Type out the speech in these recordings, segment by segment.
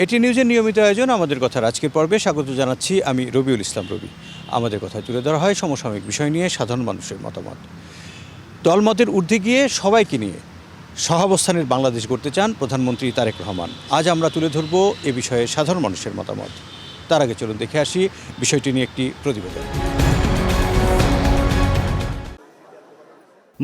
এটি নিউজের নিয়মিত আয়োজন আমাদের কথার আজকের পর্বে স্বাগত জানাচ্ছি আমি রবিউল ইসলাম রবি। আমাদের কথা তুলে ধরা হয় সমসাময়িক বিষয় নিয়ে সাধারণ মানুষের মতামত। দলমতের ঊর্ধ্বে গিয়ে সবাইকে নিয়ে সহাবস্থানের বাংলাদেশ গড়তে চান প্রধানমন্ত্রী তারেক রহমান। আজ আমরা তুলে ধরব এ বিষয়ে সাধারণ মানুষের মতামত। তার আগে চলুন দেখে আসি বিষয়টি নিয়ে একটি প্রতিবেদন।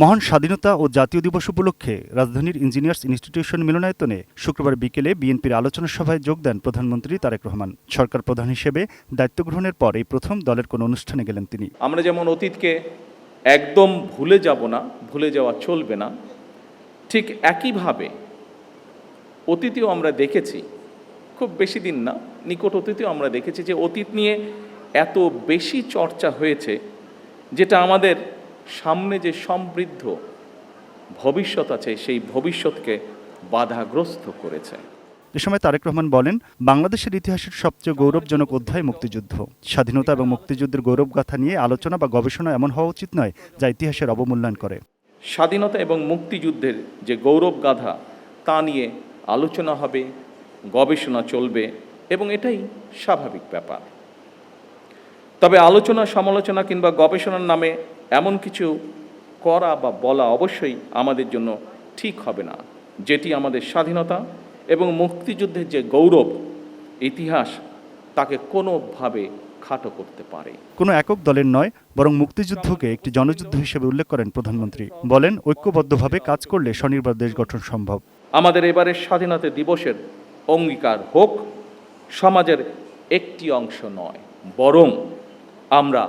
মহান স্বাধীনতা ও জাতীয় দিবস উপলক্ষে রাজধানীর ইঞ্জিনিয়ার্স ইনস্টিটিউশন মিলনায়তনে শুক্রবার বিকেলে বিএনপির আলোচনা সভায় যোগ দেন প্রধানমন্ত্রী তারেক রহমান। সরকার প্রধান হিসেবে দায়িত্ব গ্রহণের পর এই প্রথম দলের কোনো অনুষ্ঠানে গেলেন তিনি। আমরা যেমন অতীতকে একদম ভুলে যাব না, ভুলে যাওয়া চলবে না, ঠিক একইভাবে অতীতেও আমরা দেখেছি, খুব বেশি দিন না, নিকট অতীতেও আমরা দেখেছি যে অতীত নিয়ে এত বেশি চর্চা হয়েছে যেটা আমাদের সামনে যে সমৃদ্ধ ভবিষ্যৎ আছে সেই ভবিষ্যৎকে বাধাগ্রস্ত করেছে। এ সময় তারেক রহমান বলেন, বাংলাদেশের ইতিহাসের সবচেয়ে গৌরবজনক অধ্যায় মুক্তিযুদ্ধ। স্বাধীনতা এবং মুক্তিযুদ্ধের গৌরবগাথা নিয়ে আলোচনা বা গবেষণা এমন হওয়া উচিত নয় যা ইতিহাসের অবমূল্যায়ন করে। স্বাধীনতা এবং মুক্তিযুদ্ধের যে গৌরবগাথা তা নিয়ে আলোচনা হবে, গবেষণা চলবে এবং এটাই স্বাভাবিক ব্যাপার। তবে আলোচনা, সমালোচনা কিংবা গবেষণার নামে এমন কিছু করা বা বলা অবশ্যই আমাদের জন্য ঠিক হবে না, যেটি আমাদের স্বাধীনতা এবং মুক্তিযুদ্ধের যে গৌরব ইতিহাস তাকে কোনোভাবে খাটো করতে পারে। কোনো একক দলের নয়, বরং মুক্তিযুদ্ধকে একটি জনযুদ্ধ হিসেবে উল্লেখ করেন প্রধানমন্ত্রী। বলেন, ঐক্যবদ্ধভাবে কাজ করলে স্বনির্ভর দেশ গঠন সম্ভব। আমাদের এবারের স্বাধীনতা দিবসের অঙ্গীকার হোক সমাজের একটি অংশ নয়, বরং আমরা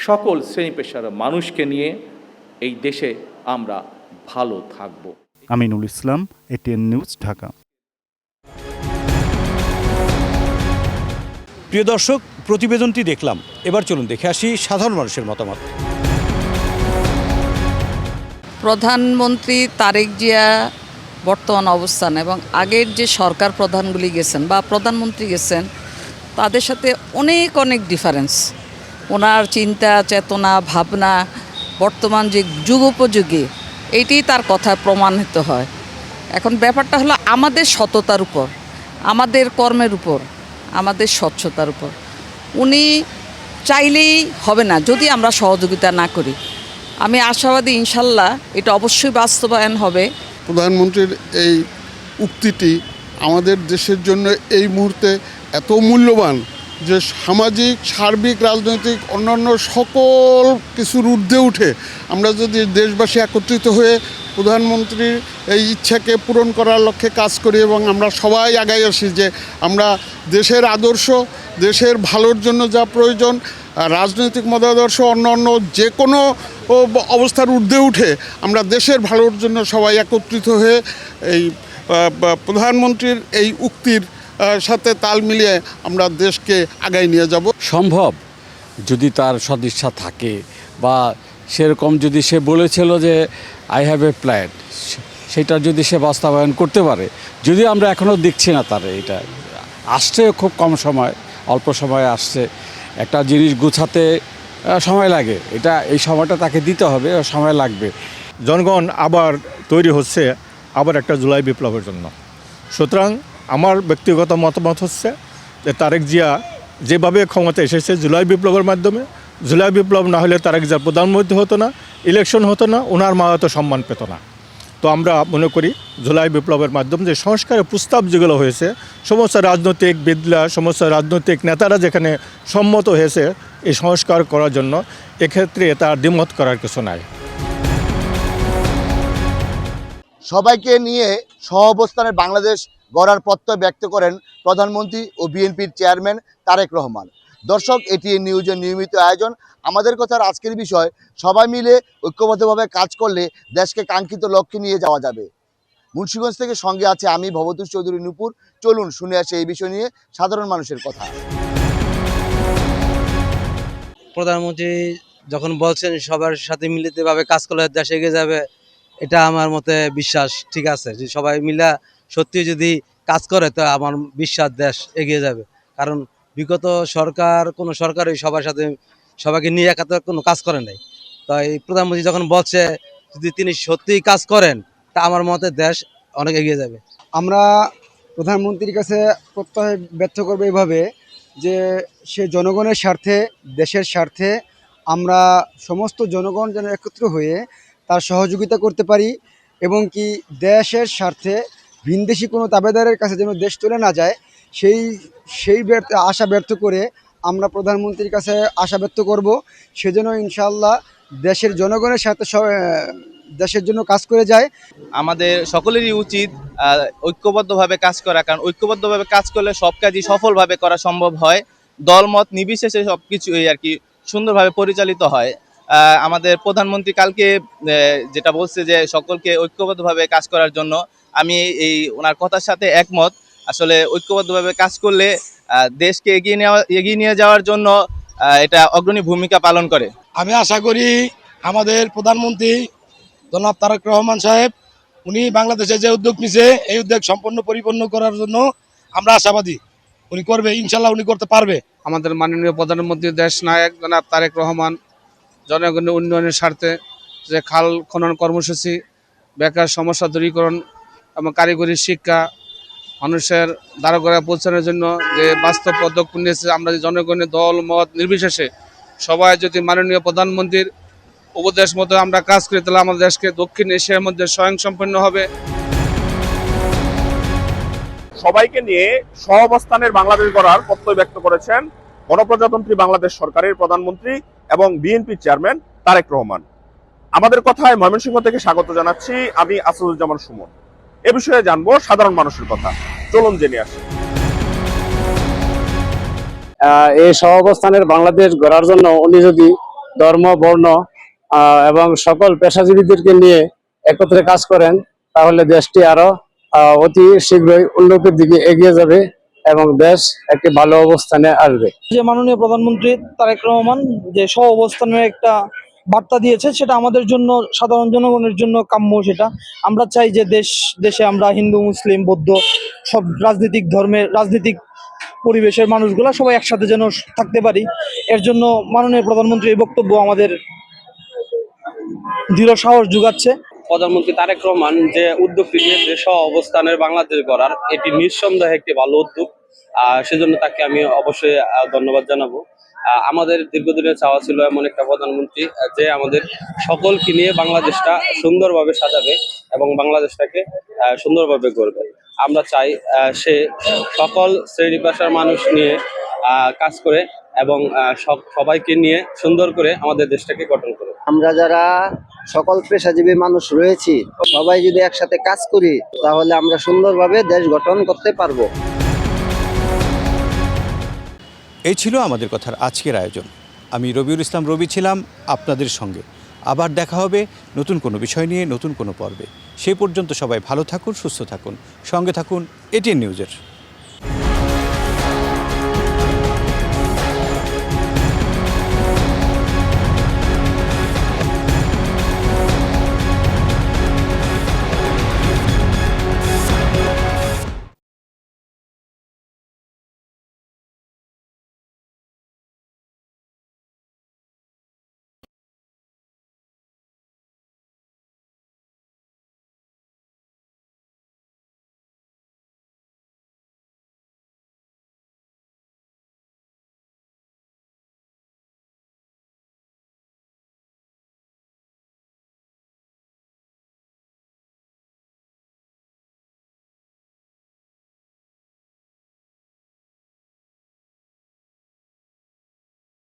সকল শ্রেণী পেশার মানুষকে নিয়ে এই দেশে আমরা ভালো থাকব। Aminul Islam, ATN news, Dhaka. প্রিয় দর্শক, প্রতিবেদনটি দেখলাম, এবার চলুন দেখে আসি সাধারণ মানুষের মতামত। প্রধানমন্ত্রী তারেক জিয়া বর্তমান অবস্থান এবং আগের যে সরকার প্রধানগুলি গেছেন বা প্রধানমন্ত্রী গেছেন তাদের সাথে অনেক ডিফারেন্স। ওনার চিন্তা, চেতনা, ভাবনা বর্তমান যে যুগোপযোগী এইটি তার কথায় প্রমাণিত হয়। এখন ব্যাপারটা হলো আমাদের সততার উপর, আমাদের কর্মের উপর, আমাদের স্বচ্ছতার উপর। উনি চাইলেই হবে না যদি আমরা সহযোগিতা না করি। আমি আশাবাদী ইনশাল্লাহ এটা অবশ্যই বাস্তবায়ন হবে। প্রধানমন্ত্রীর এই উক্তিটি আমাদের দেশের জন্য এই মুহূর্তে এত মূল্যবান যে সামাজিক, সার্বিক, রাজনৈতিক অন্যান্য সকল কিছুর ঊর্ধ্বে উঠে আমরা যদি দেশবাসী একত্রিত হয়ে প্রধানমন্ত্রীর এই ইচ্ছাকে পূরণ করার লক্ষ্যে কাজ করি এবং আমরা সবাই আগাই আসি যে আমরা দেশের আদর্শ, দেশের ভালোর জন্য যা প্রয়োজন, রাজনৈতিক মতাদর্শ অন্য যে কোনো অবস্থার ঊর্ধ্বে উঠে আমরা দেশের ভালোর জন্য সবাই একত্রিত হয়ে এই প্রধানমন্ত্রীর এই উক্তির সাথে তাল মিলিয়ে আমরা দেশকে আগায় নিয়ে যাব। সম্ভব যদি তার সদিচ্ছা থাকে বা সেরকম যদি সে বলেছিল যে আই হ্যাভ এ প্ল্যান, সেটা যদি সে বাস্তবায়ন করতে পারে। যদি আমরা এখনও দেখছি না তার, এটা আসছে খুব কম সময়, অল্প সময়ে আসছে। একটা জিনিস গুছাতে সময় লাগে, এই সময়টা তাকে দিতে হবে, সময় লাগবে। জনগণ আবার তৈরি হচ্ছে আবার একটা জুলাই বিপ্লবের জন্য। সুতরাং আমার ব্যক্তিগত মতামত হচ্ছে যে তারেক জিয়া যেভাবে ক্ষমতা এসেছে জুলাই বিপ্লবের মাধ্যমে, জুলাই বিপ্লব না হলে তারেক জিয়া প্রধানমন্ত্রী হতো না, ইলেকশন হতো না, ওনার মা হয়তো সম্মান পেত না। তো আমরা মনে করি জুলাই বিপ্লবের মাধ্যমে যে সংস্কারের প্রস্তাব যেগুলো হয়েছে, সমস্ত রাজনৈতিক বিদলা, সমস্ত রাজনৈতিক নেতারা যেখানে সম্মত হয়েছে এই সংস্কার করার জন্য, এক্ষেত্রে তার দ্বিমত করার কিছু নাই। সবাইকে নিয়ে সহাবস্থানের বাংলাদেশ গড়ার প্রত্যয় ব্যক্ত করেন প্রধানমন্ত্রী ও বিএনপির চেয়ারম্যান তারেক রহমান। দর্শক, এটি নিউজের নিয়মিত আয়োজন আমাদের কথার আজকের বিষয়, সবাই মিলে ঐক্যবদ্ধভাবে কাজ করলে দেশকে কাঙ্ক্ষিত লক্ষ্যে নিয়ে যাওয়া যাবে। মুন্সিগঞ্জ থেকে সঙ্গে আছে আমি ভবতোষ চৌধুরী নূপুর। চলুন শুনে আসি এই বিষয় নিয়ে সাধারণ মানুষের কথা। প্রধানমন্ত্রী যখন বলছেন সবার সাথে মিলিতভাবে কাজ করলে দেশ এগিয়ে যাবে, এটা আমার মতে বিশ্বাস ঠিক আছে। যে সবাই মিলে সত্যি যদি কাজ করে তো আমার বিশ্বাস দেশ এগিয়ে যাবে। কারণ বিগত সরকার, কোনো সরকারই সবার সাথে সবাইকে নিয়ে একাত্র কোনো কাজ করে নাই। তাই প্রধানমন্ত্রী যখন বলছে যদি তিনি সত্যিই কাজ করেন তা আমার মতে দেশ অনেক এগিয়ে যাবে। আমরা প্রধানমন্ত্রীর কাছে প্রত্যয় ব্যর্থ করবে এভাবে যে সে জনগণের স্বার্থে, দেশের স্বার্থে আমরা সমস্ত জনগণ যেন একত্র হয়ে তার সহযোগিতা করতে পারি এবং কি দেশের স্বার্থে ভিনদেশি কোনো তাবেদারের কাছে যেন দেশ চলে না যায় সেই আশা ব্যর্থ করে আমরা প্রধানমন্ত্রীর কাছে আশা ব্যক্ত করব সেজন্য ইনশাআল্লাহ দেশের জনগণের সাথে দেশের জন্য কাজ করে যায়। আমাদের সকলেরই উচিত ঐক্যবদ্ধভাবে কাজ করা, কারণ ঐক্যবদ্ধভাবে কাজ করলে সব কাজই সফলভাবে করা সম্ভব হয়। দলমত নির্বিশেষে সব কিছুই আর কি সুন্দরভাবে পরিচালিত হয়। আমাদের প্রধানমন্ত্রী কালকে যেটা বলছে যে সকলকে ঐক্যবদ্ধভাবে কাজ করার জন্য, আমি ওনার কথার সাথে একমত। আসলে ঐক্যবদ্ধভাবে কাজ করলে দেশকে এগিয়ে নিয়ে যাওয়ার জন্য এটা অগ্রণী ভূমিকা পালন করে। আমি আশা করি আমাদের প্রধানমন্ত্রী জনাব তারেক রহমান সাহেব উনি বাংলাদেশে যে উদ্যোগ নিছে এই উদ্যোগ সম্পূর্ণ পরিপূর্ণ করার জন্য আমরা আশাবাদী উনি করবে, ইনশাল্লাহ উনি করতে পারবে। আমাদের মাননীয় প্রধানমন্ত্রী দেশ নায়ক জনাব তারেক রহমান জনগণের উন্নয়নের স্বার্থে যে খাল খনন কর্মসূচি, বেকার সমস্যা দূরীকরণ এবং কারিগরি শিক্ষা, মানুষের দ্বারগড়ায় পৌঁছানোর জন্য যে বাস্তব পদক্ষেপ নিয়েছে, আমরা জনগণের দল মত নির্বিশেষে সবাই যদি মাননীয় প্রধানমন্ত্রীর উপদেশ মতো আমরা কাজ করি তাহলে আমাদের দেশকে দক্ষিণ এশিয়ার মধ্যে স্বয়ংসম্পন্ন হবে। সবাইকে নিয়ে সহাবস্থানের বাংলাদেশ গড়ার প্রত্যয় ব্যক্ত করেছেন গণপ্রজাতন্ত্রী বাংলাদেশ সরকারের প্রধানমন্ত্রী এবং বিএনপি চেয়ারম্যান তারেক রহমান। আমাদের কথায় ময়মনসিংহ থেকে স্বাগত জানাচ্ছি আমি আসাদুজ্জামান সুমন। এ বিষয়ে জানবো সাধারণ মানুষের কথা, চলুন জেনে আসি। এই সহাবস্থানের বাংলাদেশ গড়ার জন্য উনি যদি ধর্ম, বর্ণ এবং সকল পেশাজীবীদেরকে নিয়ে একত্রে কাজ করেন তাহলে দেশটি আরো অতি শীঘ্রই উন্নতির দিকে এগিয়ে যাবে এবং দেশ একটি ভালো অবস্থানে আসবে। যে মাননীয় প্রধানমন্ত্রী তারেক রহমান যে সহ অবস্থানের একটা বার্তা দিয়েছে সেটা আমাদের জন্য, সাধারণ জনগণের জন্য কাম্য। সেটা আমরা চাই যে দেশে আমরা হিন্দু, মুসলিম, বৌদ্ধ সব রাজনৈতিক ধর্মের, রাজনৈতিক পরিবেশের মানুষগুলা সবাই একসাথে যেন থাকতে পারি। এর জন্য মাননীয় প্রধানমন্ত্রীর বক্তব্য আমাদের দৃঢ় সাহস যোগাচ্ছে। প্রধানমন্ত্রী তারেক রহমান যে উদ্যোগটি নিয়েছে সহ অবস্থানের বাংলাদেশ গড়ার, এটি নিঃসন্দেহে একটি ভালো উদ্যোগ। সেজন্য তাকে আমি অবশ্যই ধন্যবাদ জানাবো। আমাদের দীর্ঘদিনের চাওয়া ছিল এমন একটা প্রধানমন্ত্রী যে আমাদের সকলকে নিয়ে বাংলাদেশটা সুন্দরভাবে সাজাবে এবং বাংলাদেশটাকে সুন্দরভাবে গড়বে। আমরা চাই সে সকল শ্রেণী পেশার মানুষ নিয়ে কাজ করে এবং সবাইকে নিয়ে সুন্দর করে আমাদের দেশটাকে গঠন করে। আমরা যারা সকল পেশাজীবী মানুষ রয়েছি সবাই যদি একসাথে কাজ করি তাহলে আমরা সুন্দরভাবে দেশ গঠন করতে পারবো। এই ছিল আমাদের কথার আজকের আয়োজন। আমি রবিউল ইসলাম রবি ছিলাম আপনাদের সঙ্গে। আবার দেখা হবে নতুন কোনো বিষয় নিয়ে, নতুন কোনো পর্বে। সেই পর্যন্ত সবাই ভালো থাকুন, সুস্থ থাকুন, সঙ্গে থাকুন এটিএন নিউজের।